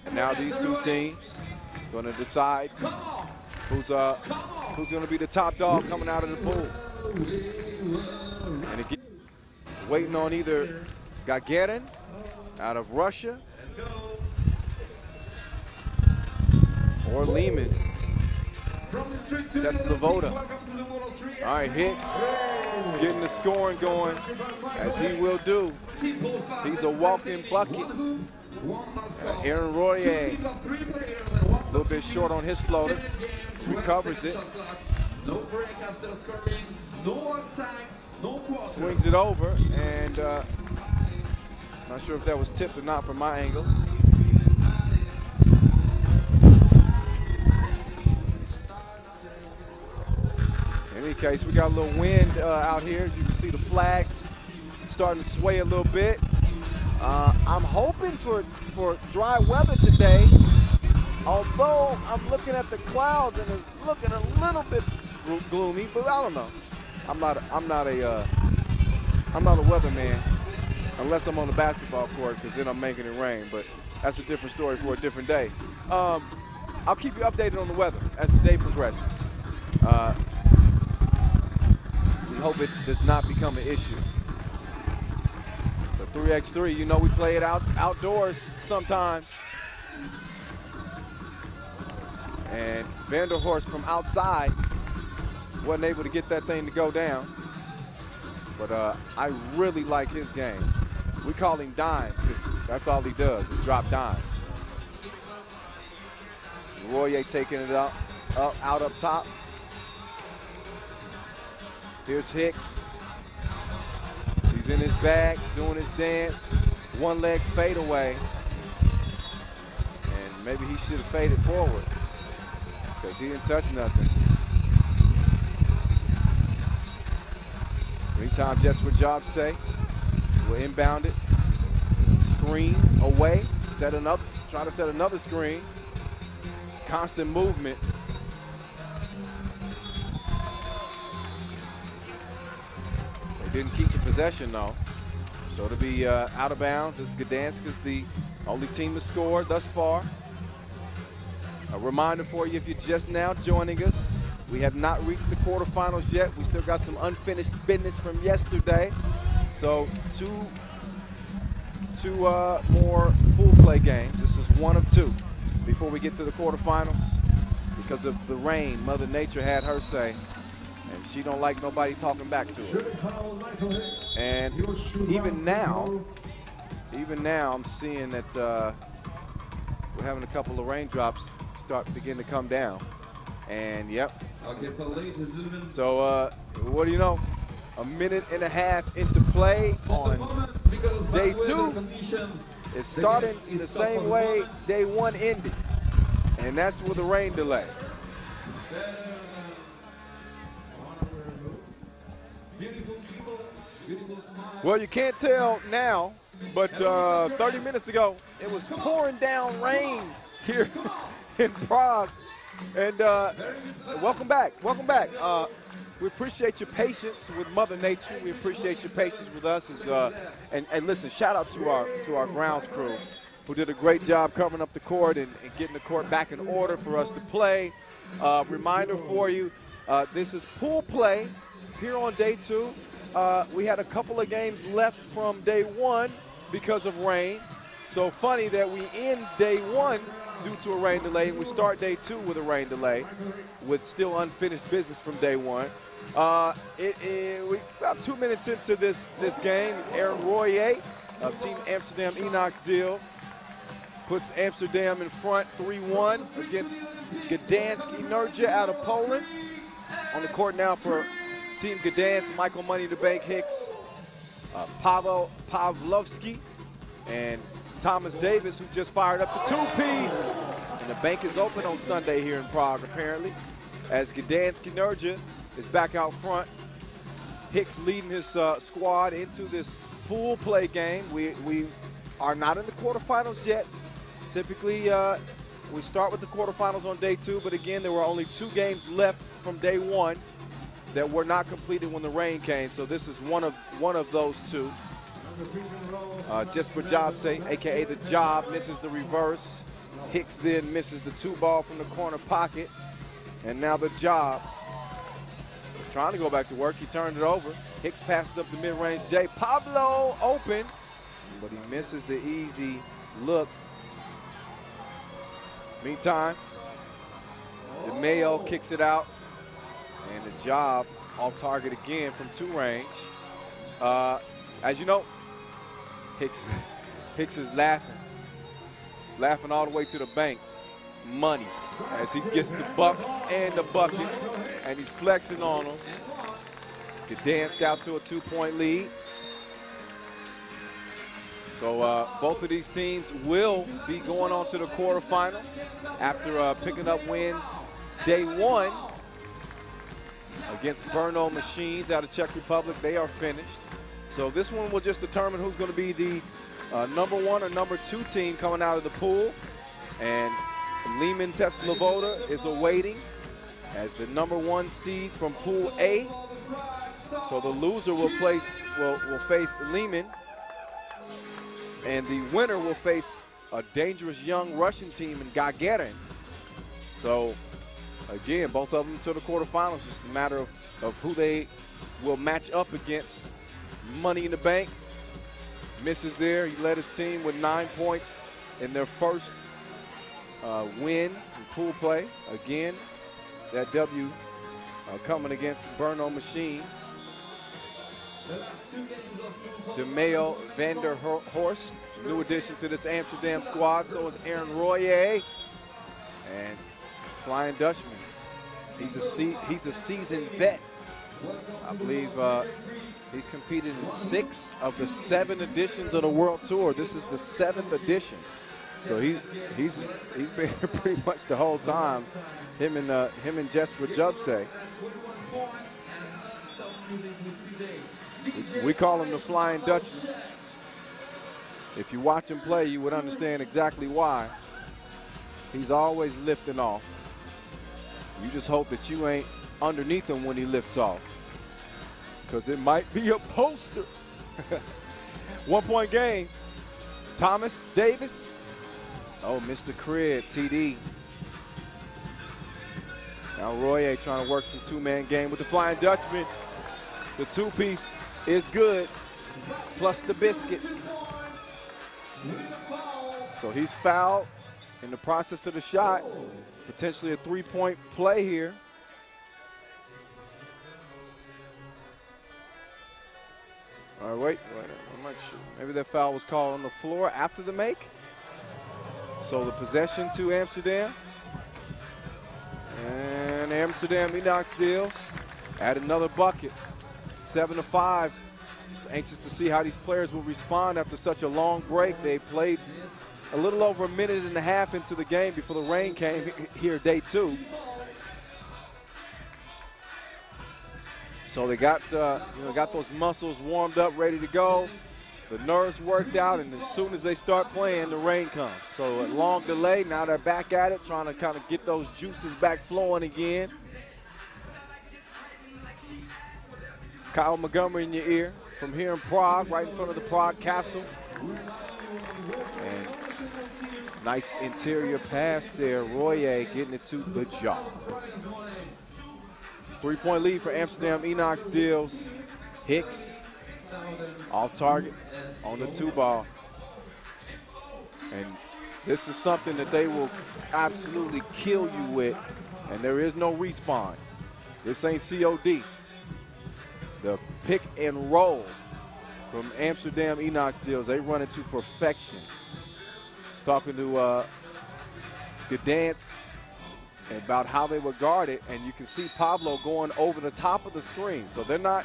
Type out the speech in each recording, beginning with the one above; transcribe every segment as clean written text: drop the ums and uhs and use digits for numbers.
And now these two teams going to decide who's going to be the top dog coming out of the pool. And again, waiting on either Gagarin out of Russia or Lehman, Tesla-Voda. All right, Hicks getting the scoring going, as he will do. He's a walking bucket. Aaron Royer, a little bit short on his floater, recovers it. Swings it over, and not sure if that was tipped or not from my angle. In any case, we got a little wind out here. As you can see, the flags starting to sway a little bit. I'm hoping for dry weather today, although I'm looking at the clouds and it's looking a little bit gloomy, but I don't know. I'm not a weatherman unless I'm on the basketball court, because then I'm making it rain, but that's a different story for a different day. I'll keep you updated on the weather as the day progresses. We hope it does not become an issue. 3x3, you know we play it outdoors sometimes. And Vanderhorst from outside wasn't able to get that thing to go down. But I really like his game. We call him dimes because that's all he does is drop dimes. Royer taking it out up top. Here's Hicks. He's in his bag, doing his dance. One leg fade away. And maybe he should have faded forward because he didn't touch nothing. 3 times just what Job say. We'll inbound it. Screen away. Try to set another screen. Constant movement. Didn't keep the possession, though. So to be out of bounds, as Gdansk is the only team to score thus far. A reminder for you, if you're just now joining us, we have not reached the quarterfinals yet. We still got some unfinished business from yesterday. So two more pool play games. This is 1 of 2 before we get to the quarterfinals. Because of the rain, Mother Nature had her say. And she don't like nobody talking back to her. And even now I'm seeing that we're having a couple of raindrops begin to come down. And yep. So what do you know? A minute and a half into play on day 2. It's starting the same way day 1 ended. And that's with a rain delay. Well, you can't tell now, but 30 minutes ago, it was pouring down rain here in Prague. And welcome back. Welcome back. We appreciate your patience with Mother Nature. We appreciate your patience with us. And listen, shout out to our grounds crew who did a great job covering up the court and getting the court back in order for us to play. Reminder for you, this is pool play here on day 2. We had a couple of games left from day 1 because of rain. So funny that we end day 1 due to a rain delay, and we start day 2 with a rain delay with still unfinished business from day 1. We about 2 minutes into this game, Aaron Royer of Team Amsterdam Enox Deals puts Amsterdam in front 3-1 against Gdansk Energia out of Poland. On the court now for Team Gdansk, Michael Money the Bank Hicks, Pavel Pavlovsky, and Thomas Davis, who just fired up the 2-piece. And the bank is open on Sunday here in Prague, apparently, as Gdansk Energia is back out front. Hicks leading his squad into this pool play game. We are not in the quarterfinals yet. Typically, we start with the quarterfinals on day 2, but again, there were only 2 games left from day 1 that were not completed when the rain came. So this is one of those 2. Just for Job's sake, a.k.a. the Job, misses the reverse. Hicks then misses the 2-ball from the corner pocket. And now the job. Was trying to go back to work. He turned it over. Hicks passes up the mid-range J. Pablo open, but he misses the easy look. Meantime, DeMayo kicks it out. And the job off target again from 2 range. As you know, Hicks is laughing all the way to the bank. Money as he gets the buck and the bucket, and he's flexing on them. Gdansk out to a 2-point lead. So both of these teams will be going on to the quarterfinals after picking up wins day 1 against Brno Machines out of Czech Republic. They are finished. So this one will just determine who's going to be the number 1 or number 2 team coming out of the pool. And Lehman Teslovoda is awaiting as the number 1 seed from Pool A. So the loser will face Lehman, and the winner will face a dangerous young Russian team in Gagarin. So again, both of them to the quarterfinals. Just a matter of who they will match up against. Money in the Bank misses there. He led his team with 9 points in their first win in pool play. Again, that W coming against Brno Machines. DeMayo Vanderhorst, new addition to this Amsterdam squad. So is Aaron Royer. And Flying Dutchman. He's a seasoned vet. I believe he's competed in 6 of the 7 editions of the World Tour. This is the 7th edition. So he's been here pretty much the whole time. Him and Jesper Jubsay. We call him the Flying Dutchman. If you watch him play, you would understand exactly why. He's always lifting off. You just hope that you ain't underneath him when he lifts off, because it might be a poster. 1-point game. Thomas Davis. Oh, Mr. Crib, TD. Now Royer trying to work some 2-man game with the Flying Dutchman. The 2-piece is good, plus the biscuit. So he's fouled in the process of the shot. Potentially a 3-point play here. All right, wait, I'm not sure. Maybe that foul was called on the floor after the make. So the possession to Amsterdam. And Amsterdam Gdansk add another bucket. 7-5. Just anxious to see how these players will respond after such a long break. They played a little over a minute and a half into the game before the rain came here day 2. So they got those muscles warmed up, ready to go. The nerves worked out, and as soon as they start playing, the rain comes. So a long delay. Now they're back at it, trying to kind of get those juices back flowing again. Kyle Montgomery in your ear from here in Prague, right in front of the Prague Castle. And nice interior pass there. Royer getting it to the job. 3-point lead for Amsterdam Gdansk. Hicks off target on the 2-ball. And this is something that they will absolutely kill you with, and there is no respawn. This ain't COD. The pick and roll from Amsterdam Gdansk, they run it to perfection. I was talking to Gdansk about how they would guard it, and you can see Pablo going over the top of the screen. So they're not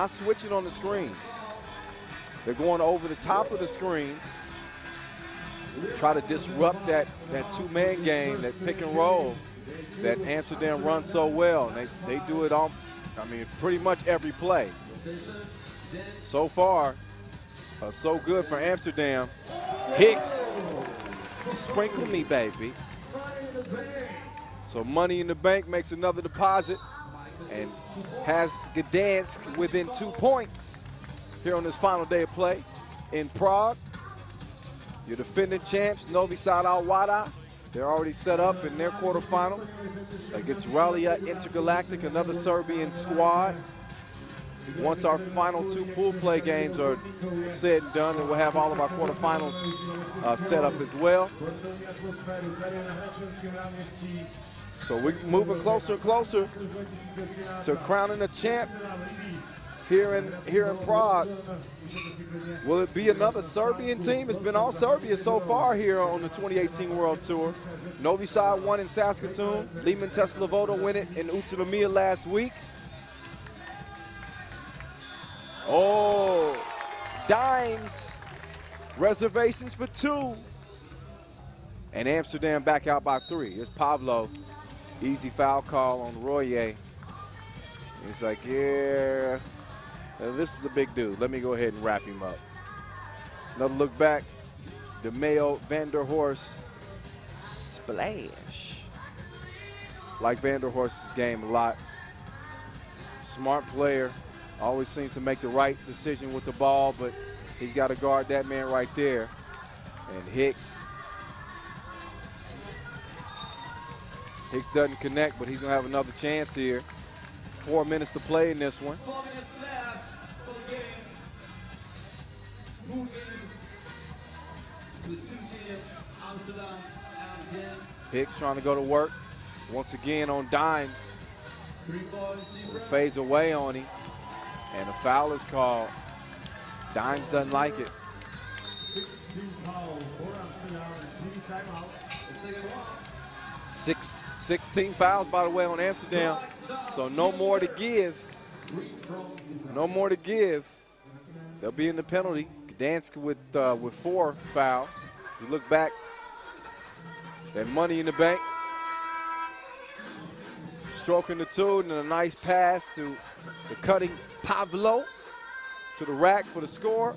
switching on the screens. They're going over the top of the screens, try to disrupt that 2-man game, that pick and roll that Amsterdam runs so well. And they do it on, pretty much every play. So far, so good for Amsterdam. Hicks, sprinkle me, baby. So Money in the Bank makes another deposit and has Gdansk within 2 points here on this final day of play in Prague. Your defending champs, Novi Sad Al-Wada. They're already set up in their quarterfinal against Ralia Intergalactic, another Serbian squad. Once our final 2 pool play games are said and done, then we'll have all of our quarterfinals set up as well. So we're moving closer and closer to crowning a champ here in Prague. Will it be another Serbian team? It's been all Serbia so far here on the 2018 World Tour. Novi Sad won in Saskatoon. Liman Tesla-Voda won it in Utsunomiya last week. Oh, Dimes, reservations for 2. And Amsterdam back out by 3. It's Pavlo, easy foul call on Royer. He's like, yeah, this is a big dude. Let me go ahead and wrap him up. Another look back, DeMeo Vanderhorst, splash. Like Vanderhorst's game a lot. Smart player. Always seems to make the right decision with the ball, but he's got to guard that man right there. And Hicks doesn't connect, but he's going to have another chance here. 4 minutes to play in this one. 4 minutes left for the game. With 2 teams, Amsterdam and Gdansk. Hicks trying to go to work. Once again on Dimes. 3 points. Fades away on him. And a foul is called. Dimes doesn't like it. 16 fouls, by the way, on Amsterdam. So no more to give. No more to give. They'll be in the penalty. Gdansk with 4 fouls. You look back, that money in the bank. Stroking the 2 and a nice pass to the cutting Pavlo to the rack for the score.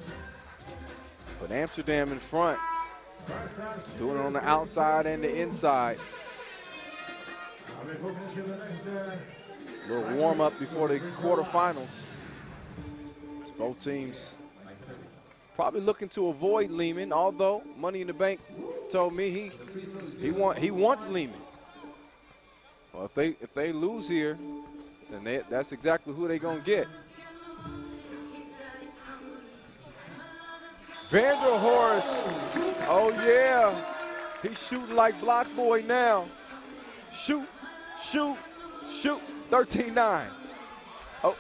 But Amsterdam in front, doing it on the outside and the inside. A little warm up before the quarterfinals. Both teams probably looking to avoid Lehman, although Money in the Bank told me he wants Lehman. Well, if they lose here, then that's exactly who they're gonna get. Vanderhorst, oh yeah, he's shooting like Block Boy now. Shoot, shoot, shoot. 13-9. Oh,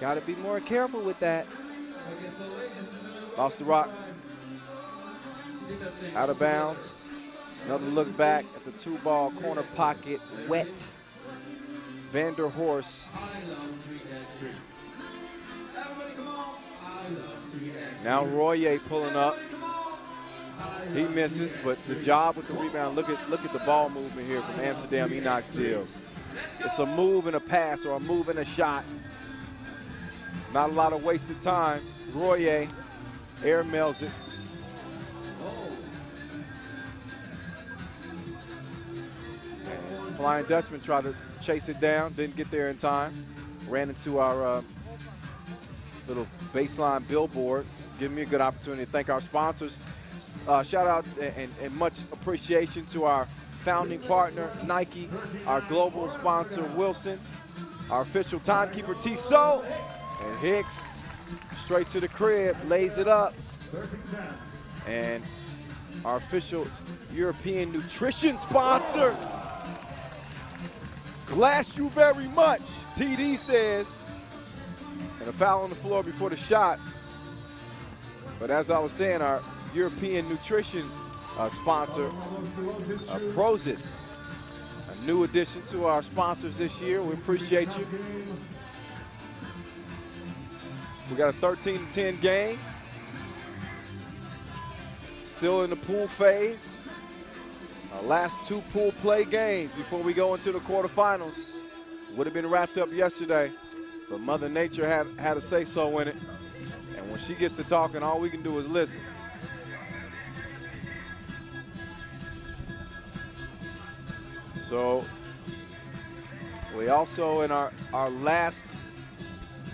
gotta be more careful with that. Lost the rock. Out of bounds. Another look back at the 2-ball corner pocket. Wet. Vanderhorst. Now Royer pulling up. He misses, but the job with the rebound. Look at the ball movement here from Amsterdam. Enoch steals. It's a move and a pass, or a move and a shot. Not a lot of wasted time. Royer air mails it. Flying Dutchman tried to chase it down, didn't get there in time. Ran into our little baseline billboard. Giving me a good opportunity to thank our sponsors. Shout out and much appreciation to our founding partner, Nike, our global sponsor, Wilson, our official timekeeper, Tissot, and Hicks, straight to the crib, lays it up. And our official European nutrition sponsor, bless you very much, TD says. And a foul on the floor before the shot. But as I was saying, our European nutrition sponsor, Prozis, a new addition to our sponsors this year. We appreciate you. We got a 13-10 game. Still in the pool phase. Our last 2 pool play games before we go into the quarterfinals. Would have been wrapped up yesterday, but Mother Nature had a say-so in it. And when she gets to talking, all we can do is listen. So we also, in our last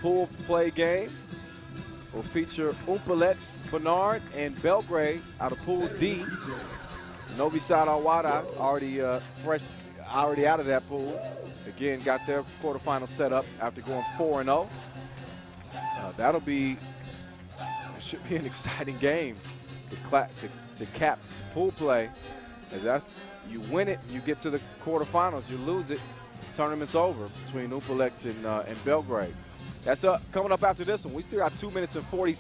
pool play game, will feature Umpalets, Bernard, and Belgrade out of Pool D. Novi Sad Al-Wada already already out of that pool. Again, got their quarterfinal set up after going 4-0. It should be an exciting game to cap pool play. As you win it, you get to the quarterfinals. You lose it, tournament's over between Umpalets and Belgrade. That's coming up after this one. We still got 2 minutes and 40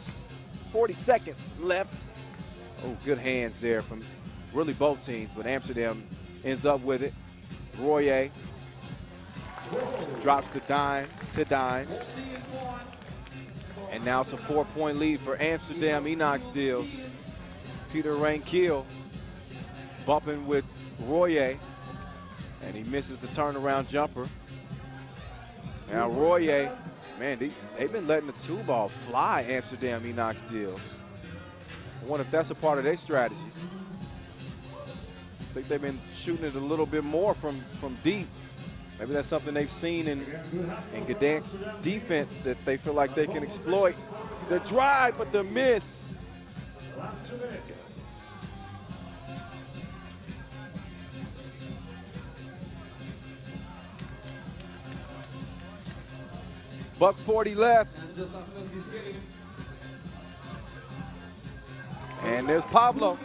seconds left. Oh, good hands there from really both teams, but Amsterdam ends up with it. Royer drops the dime to dimes. And now it's a 4-point lead for Amsterdam Gdansk. Peter Reinkiel bumping with Royer, and he misses the turnaround jumper. Now Royer, man, they've been letting the two ball fly, Amsterdam Gdansk. I wonder if that's a part of their strategy. I think they've been shooting it a little bit more from deep. Maybe that's something they've seen in Gdansk's defense that they feel like they can exploit. The drive, but the miss. Buck 40 left. And there's Pablo.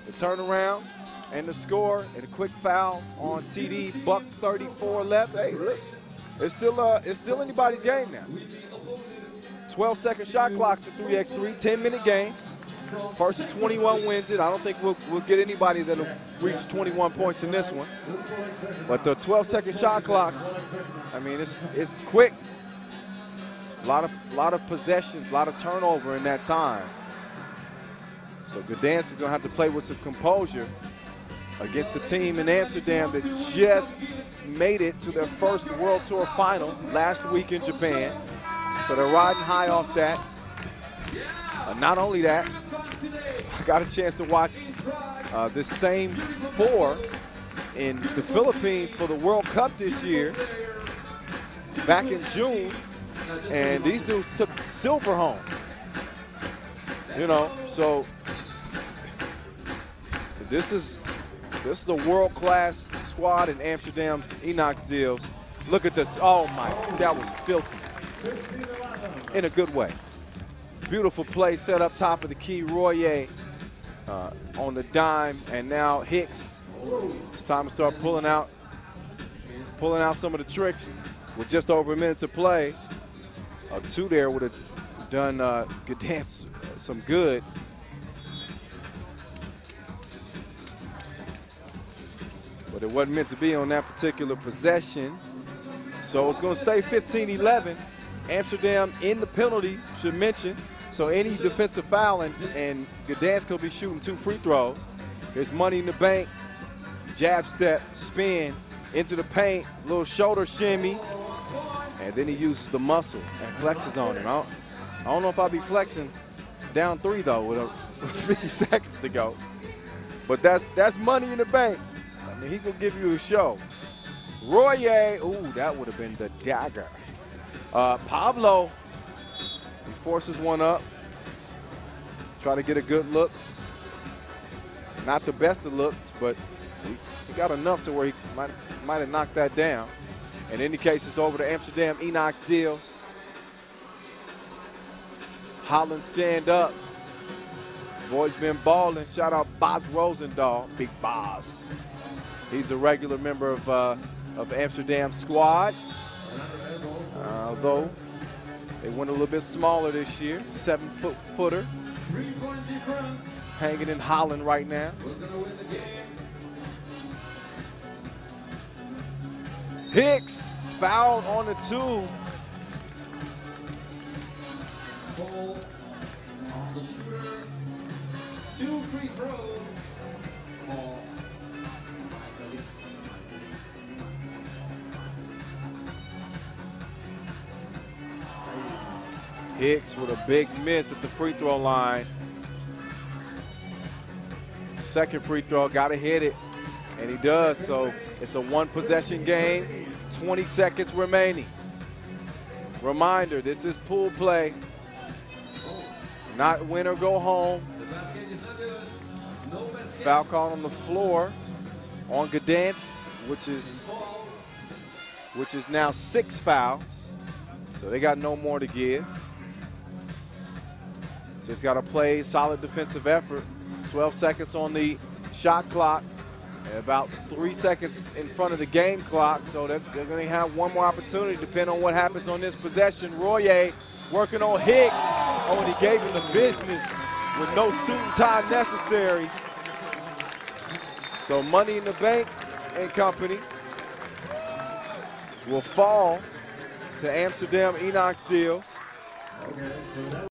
The turnaround and the score and a quick foul on TD. Buck 34 left. Hey, look, it's still anybody's game now. 12-second shot clocks at 3x3, 10-minute games. First to 21 wins it. I don't think we'll get anybody that'll reach 21 points in this one. But the 12-second shot clocks, I mean, it's quick. A lot of possessions, a lot of turnover in that time. So Gdansk is going to have to play with some composure against the team in Amsterdam that just made it to their first World Tour final last week in Japan. So they're riding high off that. Not only that, I got a chance to watch this same four in the Philippines for the World Cup this year, back in June, and these dudes took silver home. You know, so this is a world-class squad in Amsterdam Gdansk. Look at this. Oh my, that was filthy. In a good way. Beautiful play set up top of the key. Royer on the dime, and now Hicks. It's time to start pulling out some of the tricks with just over a minute to play. A two there would have done Gdansk some good. But it wasn't meant to be on that particular possession. So it's going to stay 15-11. Amsterdam in the penalty, should mention. So any defensive foul, and Gdansk will be shooting 2 free throws. There's money in the bank. Jab step, spin, into the paint, little shoulder shimmy. And then he uses the muscle and flexes on him. I don't know if I'll be flexing down 3, though, with 50 seconds to go. But that's money in the bank. I mean, he's going to give you a show. Royer, ooh, that would have been the dagger. Pablo, he forces one up. Try to get a good look. Not the best of looks, but he got enough to where he might have knocked that down. In any case, it's over to Amsterdam Gdansk. Holland stand up. This boy's been balling. Shout out Boz Rosendahl, Big Boz. He's a regular member of Amsterdam's squad. Although they went a little bit smaller this year, 7-footer. Hanging in Holland right now. Hicks fouled on the 2. Ball on the shooter. 2 free throws. Ball. Hicks with a big miss at the free throw line. Second free throw, gotta hit it, and he does. So it's a 1-possession game, 20 seconds remaining. Reminder, this is pool play. not win or go home. Foul call on the floor on Gdansk, which is now 6 fouls. So they got no more to give. Just got to play solid defensive effort. 12 seconds on the shot clock, and about 3 seconds in front of the game clock. So they're going to have one more opportunity depending on what happens on this possession. Royer working on Hicks. Oh, and he gave him the business with no suit and tie necessary. So Money in the Bank and company will fall to Amsterdam and Gdansk.